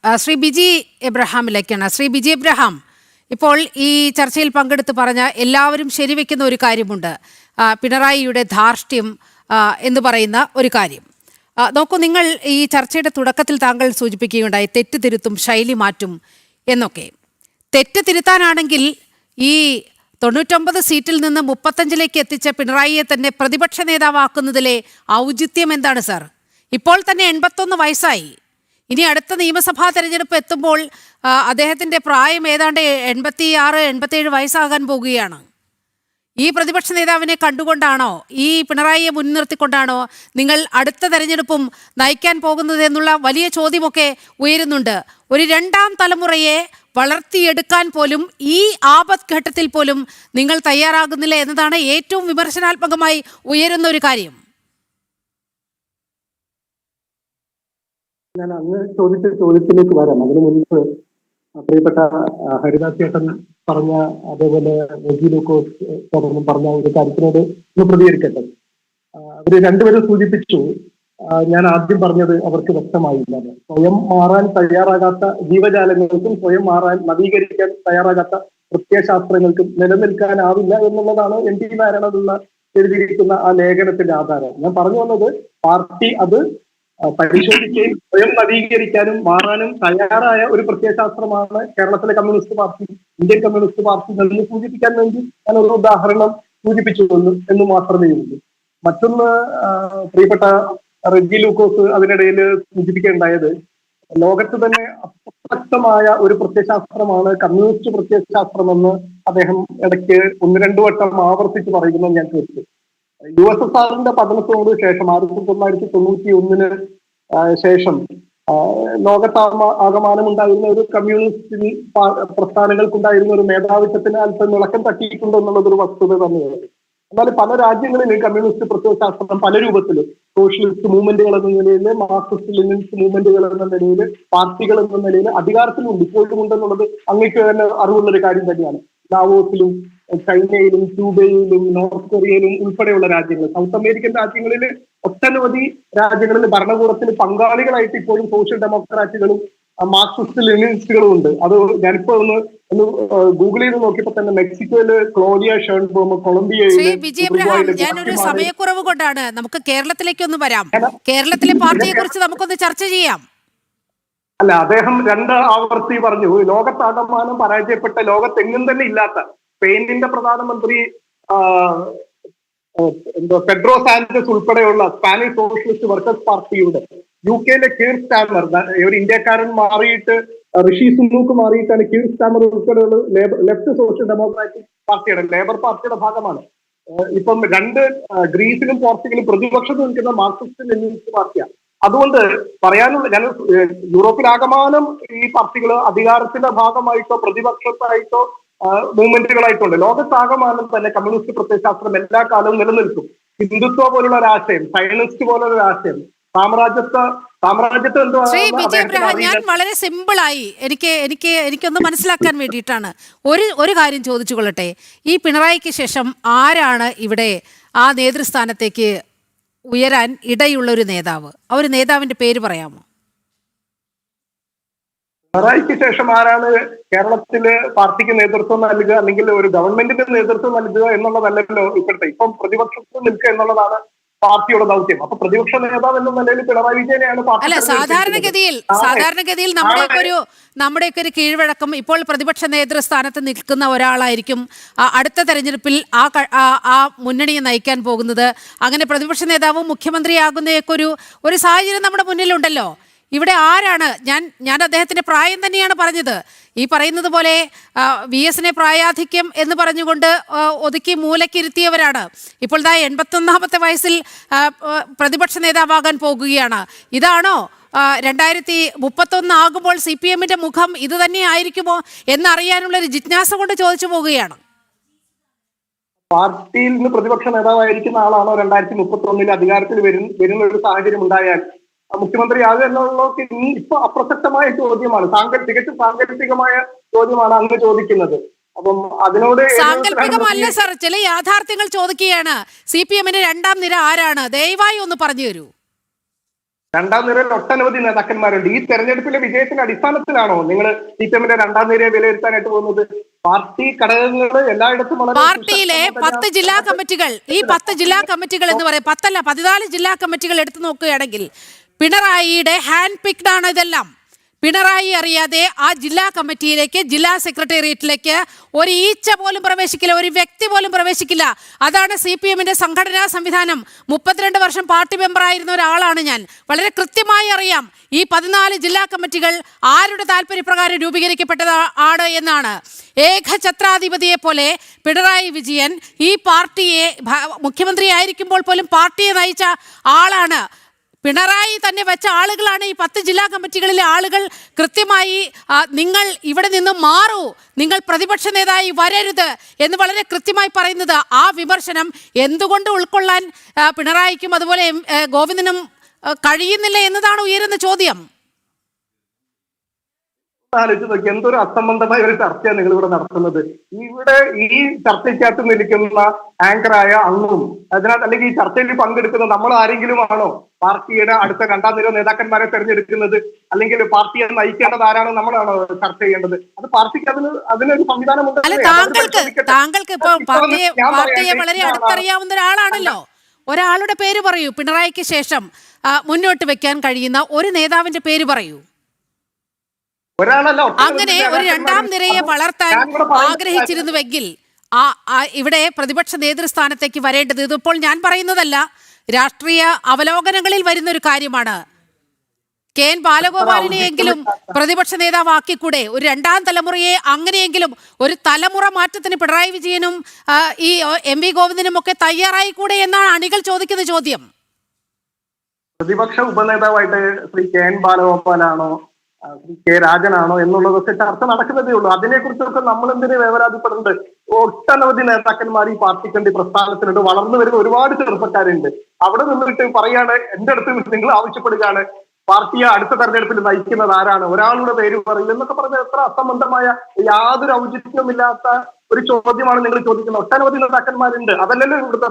Shri Biji എബ്രഹാമിലേക്കാണ്. Shri Biji Abraham, ഇപ്പോൾ ഈ ചർച്ചയിൽ പങ്കെടുത്ത് പറഞ്ഞ എല്ലാവരും ശരിവെക്കുന്ന ഒരു കാര്യമുണ്ട്, പിണറായിയുടെ ധാർഷ്ട്യം എന്ന് പറയുന്ന ഒരു കാര്യം. നോക്കൂ, നിങ്ങൾ ഈ ചർച്ചയുടെ തുടക്കത്തിൽ താങ്കൾ സൂചിപ്പിക്കുകയുണ്ടായി തെറ്റ് തിരുത്തും, ശൈലി മാറ്റും എന്നൊക്കെ. തെറ്റ് തിരുത്താനാണെങ്കിൽ ഈ 99 സീറ്റിൽ നിന്ന് 35ലേക്ക് എത്തിച്ച പിണറായിയെ തന്നെ പ്രതിപക്ഷ നേതാവാക്കുന്നതിലെ ഔചിത്യം എന്താണ് സർ? ഇപ്പോൾ തന്നെ 81 വയസ്സായി. ഇനി അടുത്ത നിയമസഭാ തെരഞ്ഞെടുപ്പ് എത്തുമ്പോൾ അദ്ദേഹത്തിൻ്റെ പ്രായം ഏതാണ്ട് 86-87 വയസ്സാകാൻ പോകുകയാണ്. ഈ പ്രതിപക്ഷ നേതാവിനെ കണ്ടുകൊണ്ടാണോ, ഈ പിണറായിയെ മുൻനിർത്തിക്കൊണ്ടാണോ നിങ്ങൾ അടുത്ത തെരഞ്ഞെടുപ്പും നയിക്കാൻ പോകുന്നത് എന്നുള്ള വലിയ ചോദ്യമൊക്കെ ഉയരുന്നുണ്ട്. ഒരു രണ്ടാം തലമുറയെ വളർത്തിയെടുക്കാൻ പോലും ഈ ആപത്ഘട്ടത്തിൽ പോലും നിങ്ങൾ തയ്യാറാകുന്നില്ല എന്നതാണ് ഏറ്റവും വിമർശനാത്മകമായി ഉയരുന്ന ഒരു കാര്യം. ഞാൻ അങ്ങ് ചോദിച്ച ചോദ്യത്തിലേക്ക് വരാം. അതിനു മുൻപ് പ്രിയപ്പെട്ട ഹരിദാസ് ചേട്ടൻ പറഞ്ഞ, അതേപോലെ ചേട്ടനും പറഞ്ഞ ഒരു കാര്യത്തിനോട് ഒന്ന് പ്രതികരിക്കട്ടെ. അവര് രണ്ടുപേരും സൂചിപ്പിച്ചു, ഞാൻ ആദ്യം പറഞ്ഞത് അവർക്ക് വ്യക്തമായില്ല. സ്വയം മാറാൻ തയ്യാറാകാത്ത ജീവജാലങ്ങൾക്കും സ്വയം മാറാൻ നവീകരിക്കാൻ തയ്യാറാകാത്ത പ്രത്യയശാസ്ത്രങ്ങൾക്കും നിലനിൽക്കാനാവില്ല എന്നുള്ളതാണ് എൻ ടി നാരായണപിള്ള എഴുതിയിരിക്കുന്ന ആ ലേഖനത്തിന്റെ ആധാരം. ഞാൻ പറഞ്ഞു വന്നത്, പാർട്ടി അത് പരിശോധിക്കുകയും സ്വയം നവീകരിക്കാനും മാറാനും തയ്യാറായ ഒരു പ്രത്യയശാസ്ത്രമാണ് കേരളത്തിലെ communist party, Indian communist party എന്ന് സൂചിപ്പിക്കാൻ വേണ്ടി ഞാൻ ഒരു ഉദാഹരണം സൂചിപ്പിച്ചു എന്ന് മാത്രമേ ഉള്ളൂ. മറ്റൊന്ന്, പ്രിയപ്പെട്ട റെജി ലൂക്കോസ് അതിനിടയിൽ സൂചിപ്പിക്കേണ്ടായത്, ലോകത്ത് തന്നെ അപ്രസക്തമായ ഒരു പ്രത്യയശാസ്ത്രമാണ് കമ്മ്യൂണിസ്റ്റ് പ്രത്യയശാസ്ത്രമെന്ന് അദ്ദേഹം ഇടയ്ക്ക് 1-2 വട്ടം ആവർത്തിച്ച് പറയുന്നത് ഞാൻ കേട്ടു. USSRന്റെ പതനത്തോട് ശേഷം 1991 ശേഷം ലോകത്താകമാനം ഉണ്ടായിരുന്ന ഒരു കമ്മ്യൂണിസ്റ്റ് പ്രസ്ഥാനങ്ങൾക്കുണ്ടായിരുന്ന ഒരു മേധാവിത്വത്തിന് അല്പം ഇളക്കം തട്ടിയിട്ടുണ്ടോ എന്നുള്ളതൊരു വസ്തുത തന്നെയാണ്. എന്നാൽ പല രാജ്യങ്ങളിലും കമ്മ്യൂണിസ്റ്റ് പ്രത്യയശാസ്ത്രം പല രൂപത്തിലും, സോഷ്യലിസ്റ്റ് മൂവ്മെന്റുകൾ എന്ന നിലയിൽ, മാർക്സിസ്റ്റ് ലെനിനിസ്റ്റ് മൂവ്മെന്റുകൾ എന്ന നിലയിൽ, പാർട്ടികൾ എന്ന നിലയിൽ അധികാരത്തിലുണ്ട്, ഇപ്പോഴും ഉണ്ടെന്നുള്ളത് അങ്ങേക്ക് തന്നെ അറിവുള്ളൊരു കാര്യം തന്നെയാണ്. ലാവോസിലും ചൈനയിലും ക്യൂബയിലും നോർത്ത് കൊറിയയിലും ഉൾപ്പെടെയുള്ള രാജ്യങ്ങൾ, സൗത്ത് അമേരിക്കൻ രാജ്യങ്ങളിൽ ഒട്ടനവധി രാജ്യങ്ങളിൽ ഭരണകൂടത്തിൽ പങ്കാളികളായിട്ട് ഇപ്പോഴും സോഷ്യൽ ഡെമോക്രാറ്റുകളും മാർക്സിസ്റ്റ് ലെനിനിസ്റ്റുകളും ഉണ്ട്. അത് ഞാനിപ്പോ ഒന്ന് ഗൂഗിൾ ചെയ്ത് നോക്കിയപ്പോ തന്നെ മെക്സിക്കോയില് ക്ലോഡിയ ഷേൺബോം, കൊളംബിയയില്. ഞാനൊരു സമയക്കുറവ് കൊണ്ടാണ്, നമുക്ക് കേരളത്തിലേക്ക് ഒന്ന് വരാം. കേരളത്തിലെ പാർട്ടിയെ കുറിച്ച് നമുക്കൊന്ന് ചർച്ച ചെയ്യാം. അല്ല, അദ്ദേഹം 2 ആവർത്തി പറഞ്ഞു, ലോകത്താകമാനം പരാജയപ്പെട്ട, ലോകത്തെങ്ങും തന്നെ ഇല്ലാത്ത സ്പെയിനിന്റെ പ്രധാനമന്ത്രി പെഡ്രോ സാഞ്ചസ് ഉൾപ്പെടെയുള്ള സ്പാനിഷ് സോഷ്യലിസ്റ്റ് വർക്കേഴ്സ് പാർട്ടിയുടെ, UK കീർ സ്റ്റാമർ, ഒരു ഇന്ത്യക്കാരൻ മാറിയിട്ട് ഋഷി സുനൂക്ക് മാറിയിട്ടാണ് കീർ സ്റ്റാമർ ഉൾപ്പെടെയുള്ള ലെഫ്റ്റ് സോഷ്യൽ ഡെമോക്രാറ്റിക് പാർട്ടിയുടെ, ലേബർ പാർട്ടിയുടെ ഭാഗമാണ്. ഇപ്പം 2 ഗ്രീസിലും പോർച്ചുഗലും പ്രതിപക്ഷത്ത് നിൽക്കുന്ന മാർക്സിസ്റ്റ് ലെനിനിസ്റ്റ് പാർട്ടിയാണ്. അതുകൊണ്ട് പറയാനുള്ള, ഞാൻ യൂറോപ്പിലാകമാനം ഈ പാർട്ടികൾ അധികാരത്തിന്റെ ഭാഗമായിട്ടോ പ്രതിപക്ഷത്തായിട്ടോ മൂവ്മെന്റുകളായിട്ടുണ്ട്. ലോകത്താകമാനം തന്നെ കമ്മ്യൂണിസ്റ്റ് പ്രത്യയശാസ്ത്രം എല്ലാ കാലവും നിലനിൽക്കും. ഹിന്ദുത്വ പോലുള്ള ഒരു ആശയം, സയനിസ്റ്റ് പോലുള്ള ഒരു ആശയം, സാമ്രാജ്യത്വം എന്തോ. ഞാൻ വളരെ സിമ്പിളായി എനിക്കൊന്ന് മനസ്സിലാക്കാൻ വേണ്ടിയിട്ടാണ് ഒരു കാര്യം ചോദിച്ചു കൊള്ളട്ടെ. ഈ പിണറായിക്ക് ശേഷം ആരാണ് ഇവിടെ ആ നേതൃസ്ഥാനത്തേക്ക് ഉയരാൻ ഇടയുള്ള ഒരു നേതാവ്? ആ ഒരു നേതാവിന്റെ പേര് പറയാമോ? പിണറായിക്ക് ശേഷം ആരാണ് കേരളത്തില് പാർട്ടിക്ക് നേതൃത്വം നൽകുക, അല്ലെങ്കിൽ ഒരു ഗവൺമെന്റിന്റെ നേതൃത്വം നൽകുക എന്നുള്ളതല്ലല്ലോ ഇപ്പം പ്രതിപക്ഷത്തിൽ നിൽക്കുക എന്നുള്ളതാണ് പാർട്ടിയുടെ ദൗത്യം. അപ്പൊ പ്രതിപക്ഷ നേതാവ് എന്ന നിലയിൽ പിണറായി വിജയനെയാണ് പാർട്ടി. അല്ല, സാധാരണഗതിയിൽ നമ്മുടെയൊക്കെ ഒരു കീഴ്വഴക്കം, ഇപ്പോൾ പ്രതിപക്ഷ നേതൃസ്ഥാനത്ത് നിൽക്കുന്ന ഒരാളായിരിക്കും അടുത്ത തെരഞ്ഞെടുപ്പിൽ ആ മുന്നണിയെ നയിക്കാൻ പോകുന്നത്. അങ്ങനെ പ്രതിപക്ഷ നേതാവും മുഖ്യമന്ത്രിയാകുന്നതൊക്കെ ഒരു സാഹചര്യം നമ്മുടെ മുന്നിലുണ്ടല്ലോ. ഇവിടെ ആരാണ്? ഞാൻ അദ്ദേഹത്തിന്റെ പ്രായം തന്നെയാണ് പറഞ്ഞത്. ഈ പറയുന്നത് പോലെ VSനെ പ്രായാധിക്യം എന്ന് പറഞ്ഞുകൊണ്ട് ഒതുക്കി മൂലക്കിരുത്തിയവരാണ്. ഇപ്പോൾ 81ാമത്തെ വയസ്സിൽ പ്രതിപക്ഷ നേതാവാകാൻ പോകുകയാണ്. ഇതാണോ 2031 ആകുമ്പോൾ CPMന്റെ മുഖം ഇത് തന്നെ ആയിരിക്കുമോ എന്നറിയാനുള്ളൊരു ജിജ്ഞാസ കൊണ്ട് ചോദിച്ചു പോകുകയാണ്. പാർട്ടിയിൽ നിന്ന് പ്രതിപക്ഷ നേതാവായിരിക്കുന്ന ആളാണോ 2031 അധികാരത്തിൽ വരുന്ന ഒരു സാഹചര്യം ഉണ്ടായാൽ മുഖ്യമന്ത്രിയാകുക എന്നുള്ളതൊക്കെ ഇപ്പൊ അപ്രസക്തമായ ചോദ്യമാണ്. തികച്ചും സാങ്കല്പികമായ ചോദ്യമാണ് അങ്ങ് ചോദിക്കുന്നത്. അപ്പം അതിനോട് സാങ്കല്പികമല്ല സർ, ചില യാഥാർത്ഥ്യങ്ങൾ ചോദിക്കുകയാണ്. CPMന്റെ 2ാം നിര ആരാണ്? ദയവായി ഒന്ന് പറഞ്ഞു തരൂ. രണ്ടാം നിരയിൽ ഒട്ടനവധി നേതാക്കന്മാരുണ്ട്. ഈ തെരഞ്ഞെടുപ്പിലെ വിജയത്തിന്റെ അടിസ്ഥാനത്തിലാണോ നിങ്ങൾ CPM-ന്റെ രണ്ടാം നിരയെ വിലയിരുത്താനായിട്ട് പോകുന്നത്? പാർട്ടി ഘടകങ്ങൾ എല്ലായിടത്തും പാർട്ടിയിലെ 10 ജില്ലാ കമ്മിറ്റികൾ, ഈ 10 ജില്ലാ കമ്മിറ്റികൾ എന്ന് പറയും, 10 അല്ല 14 ജില്ലാ കമ്മിറ്റികൾ എടുത്തു നോക്കുകയാണെങ്കിൽ പിണറായിയുടെ ഹാൻഡ് പിക്ഡ് ആണ് ഇതെല്ലാം. പിണറായി അറിയാതെ ആ ജില്ലാ കമ്മിറ്റിയിലേക്ക്, ജില്ലാ സെക്രട്ടേറിയറ്റിലേക്ക് ഒരു ഈച്ച പോലും പ്രവേശിക്കില്ല, ഒരു വ്യക്തി പോലും പ്രവേശിക്കില്ല. അതാണ് CPM-ന്റെ സംഘടനാ സംവിധാനം. 32 വർഷം പാർട്ടി മെമ്പറായിരുന്ന ഒരാളാണ് ഞാൻ. വളരെ കൃത്യമായി അറിയാം ഈ 14 ജില്ലാ കമ്മിറ്റികൾ ആരുടെ താല്പര്യപ്രകാരം രൂപീകരിക്കപ്പെട്ടതാണ് എന്നാണ്. ഏകഛത്രാധിപതിയെ പോലെ പിണറായി വിജയൻ ഈ പാർട്ടിയെ, മുഖ്യമന്ത്രിയായിരിക്കുമ്പോൾ പോലും പാർട്ടിയെ നയിച്ച ആളാണ്. പിണറായി തന്നെ വെച്ച ആളുകളാണ് ഈ 10 ജില്ലാ കമ്മിറ്റികളിലെ ആളുകൾ. കൃത്യമായി നിങ്ങൾ ഇവിടെ നിന്ന് മാറൂ, നിങ്ങൾ പ്രതിപക്ഷ നേതായി വരരുത് എന്ന് വളരെ കൃത്യമായി പറയുന്നത്. ആ വിമർശനം എന്തുകൊണ്ട് ഉൾക്കൊള്ളാൻ പിണറായിക്കും അതുപോലെ ഗോവിന്ദനും കഴിയുന്നില്ല എന്നതാണ് ഉയരുന്ന ചോദ്യം. ആലോചിച്ച് നോക്കി, എന്തൊരു അസംബന്ധമായ ഒരു ചർച്ചയാണ് നിങ്ങൾ ഇവിടെ നടത്തുന്നത്. ഇവിടെ ഈ ചർച്ചയ്ക്കകത്ത് നിൽക്കുന്ന ആങ്കറായ അങ്ങും അതിനകത്ത്, അല്ലെങ്കിൽ ഈ ചർച്ചയിൽ പങ്കെടുക്കുന്ന നമ്മൾ ആരെങ്കിലും ആണോ പാർട്ടിയുടെ അടുത്ത രണ്ടാം നിര നേതാക്കന്മാരെ തെരഞ്ഞെടുക്കുന്നത്? അല്ലെങ്കിൽ പാർട്ടിയെ നയിക്കേണ്ടത് ആരാണോ നമ്മളാണോ ചർച്ച ചെയ്യേണ്ടത്? അത് പാർട്ടിക്ക് അതിനൊരു സംവിധാനമുണ്ട്. താങ്കൾക്ക് ഇപ്പോൾ പാർട്ടിയെ വളരെ അടുത്തറിയാവുന്ന ഒരാളാണല്ലോ. ഒരാളുടെ പേര് പറയൂ, പിണറായിക്ക് ശേഷം മുന്നോട്ട് വെക്കാൻ കഴിയുന്ന ഒരു നേതാവിന്റെ പേര് പറയൂ. അങ്ങനെ ഒരു രണ്ടാം നിരയെ വളർത്താൻ ആഗ്രഹിച്ചിരുന്നുവെങ്കിൽ ഇവിടെ പ്രതിപക്ഷ നേതൃസ്ഥാനത്തേക്ക് വരേണ്ടത്, ഇതിപ്പോൾ ഞാൻ പറയുന്നതല്ല, രാഷ്ട്രീയ അവലോകനങ്ങളിൽ വരുന്ന ഒരു കാര്യമാണ്. KN ബാലഗോപാലിനെയെങ്കിലും പ്രതിപക്ഷ നേതാവാക്കിക്കൂടെ? ഒരു രണ്ടാം തലമുറയെ അങ്ങനെയെങ്കിലും ഒരു തലമുറ മാറ്റത്തിന് പിണറായി വിജയനും ഈ MV ഗോവിന്ദനും ഒക്കെ തയ്യാറായിക്കൂടെ എന്നാണ് അണികൾ ചോദിക്കുന്ന ചോദ്യം. പ്രതിപക്ഷ ഉപനേതാവായിട്ട് ശ്രീ KN ബാലഗോപാലാണോ K. രാജനാണോ എന്നുള്ളതൊക്കെ ചർച്ച നടക്കുന്നതേ ഉള്ളൂ. അതിനെക്കുറിച്ചൊക്കെ നമ്മൾ എന്തിനു വേവലാതിപ്പെടുന്നുണ്ട്? ഒട്ടനവധി നേതാക്കന്മാർ ഈ പാർട്ടിക്കണ്ടി പ്രസ്ഥാനത്തിനുണ്ട്. വളർന്നു വരുന്ന ഒരുപാട് ചെറുപ്പക്കാരുണ്ട്. അവിടെ നിന്നിട്ട് പറയാണ്, എന്റെ അടുത്ത് നിങ്ങൾ ആവശ്യപ്പെടുകയാണ് പാർട്ടിയെ അടുത്ത തെരഞ്ഞെടുപ്പിൽ നയിക്കുന്നത് ആരാണ്, ഒരാളുടെ പേര് പറയും എന്നൊക്കെ പറഞ്ഞ എത്ര അസംബന്ധമായ, യാതൊരു ഔചിത്യമില്ലാത്ത ഒരു ചോദ്യമാണ് നിങ്ങൾ ചോദിക്കുന്നത്. ഒട്ടനവധി നേതാക്കന്മാരുണ്ട്. അതല്ലല്ലോ ഇവിടുത്തെ